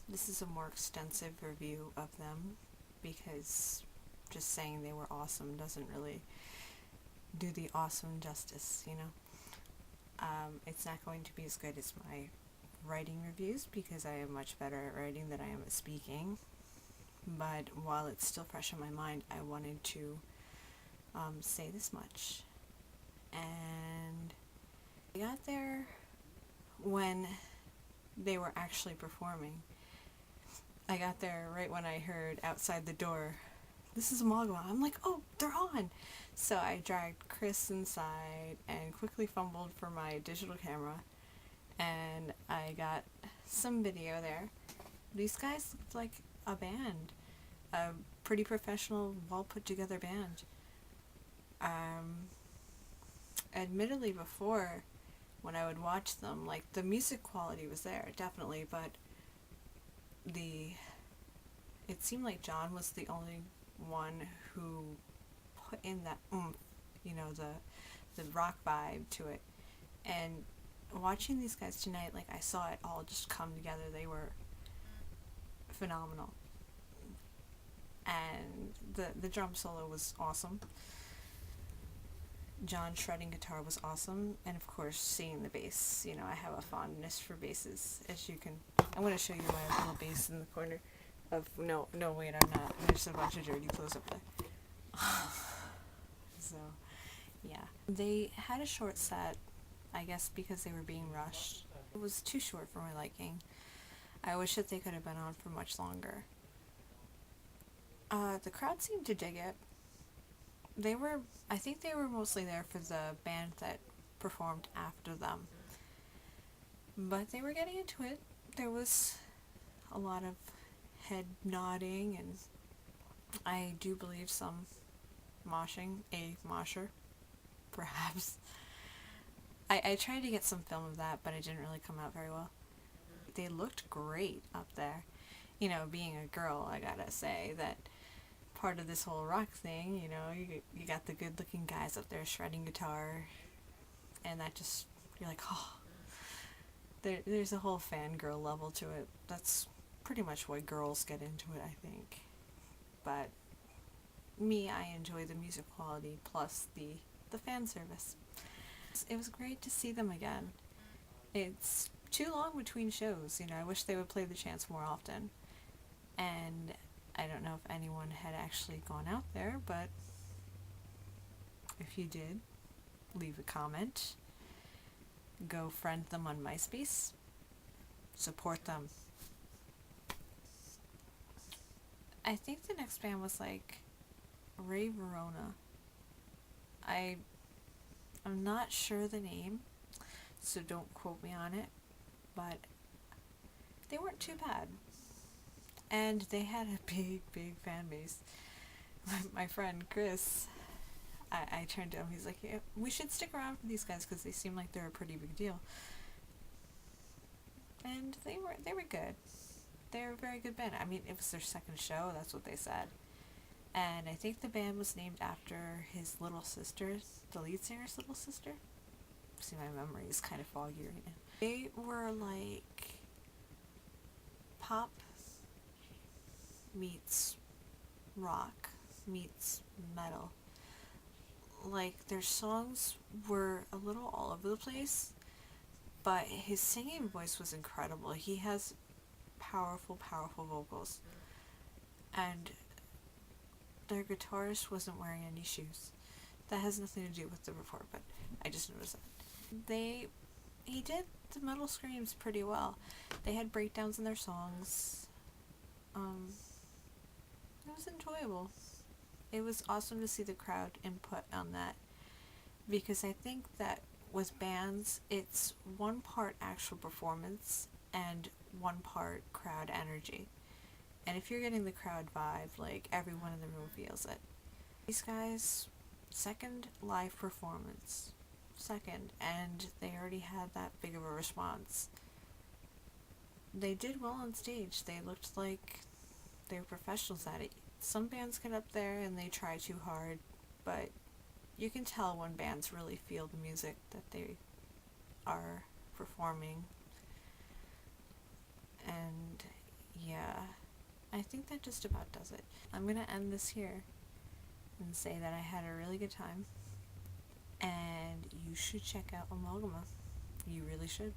This is a more extensive review of them because just saying they were awesome doesn't really do the awesome justice, you know? It's not going to be as good as my writing reviews because I am much better at writing than I am at speaking. But while it's still fresh in my mind, I wanted to say this much. And I got there when they were actually performing. I got there right when I heard outside the door, "This is Amalgama." I'm like, "Oh, they're on!" So I dragged Chris inside and quickly fumbled for my digital camera, and I got some video there. These guys looked like a band, a pretty professional, well put together band. Um, Admittedly, before, when I would watch them, like, the music quality was there, definitely, but the it seemed like John was the only one who put in that oomph, the rock vibe to it. And watching these guys tonight, like, I saw it all just come together. They were phenomenal. And the drum solo was awesome. John shredding guitar was awesome, and of course seeing the bass. I have a fondness for basses, as you can. I'm going to show you my little bass in the corner. No, wait, I'm not. There's a bunch of dirty clothes up there. So, yeah, they had a short set, I guess, because they were being rushed. It was too short for my liking. I wish that they could have been on for much longer. The crowd seemed to dig it. I think they were mostly there for the band that performed after them. But they were getting into it. There was a lot of head nodding, and I do believe some moshing, a mosher, perhaps. I tried to get some film of that, but it didn't really come out very well. They looked great up there. Being a girl, I gotta say that part of this whole rock thing, you got the good looking guys up there shredding guitar, and that just, you're like, oh, there's a whole fangirl level to it. That's pretty much why girls get into it, I think. But me, I enjoy the music quality plus the fan service. It was great to see them again. It's too long between shows, I wish they would play the chants more often. And I don't know if anyone had actually gone out there, but if you did, leave a comment. Go friend them on MySpace. Support them. I think the next band was like Raeverona. I'm not sure the name, so don't quote me on it, but they weren't too bad. And they had a big fan base. My friend Chris, I turned to him, he's like, "Yeah, we should stick around for these guys because they seem like they're a pretty big deal." And they were good. They were a very good band. I mean, it was their second show, that's what they said. And I think the band was named after his little sister, the lead singer's little sister. See, my memory is kind of foggy right now. They were like pop meets rock meets metal. Like, their songs were a little all over the place, but his singing voice was incredible. He has powerful vocals. And their guitarist wasn't wearing any shoes. That has nothing to do with the report, but I just noticed that. He did the metal screams pretty well. They had breakdowns in their songs. It was enjoyable. It was awesome to see the crowd input on that, because I think that with bands, it's one part actual performance and one part crowd energy. And if you're getting the crowd vibe, like, everyone in the room feels it. These guys, second live performance. Second, and they already had that big of a response. They did well on stage. They looked like they were professionals at it. Some bands get up there and they try too hard, but you can tell when bands really feel the music that they are performing. And yeah, I think that just about does it. I'm gonna end this here and say that I had a really good time, and you should check out Amalgama. You really should.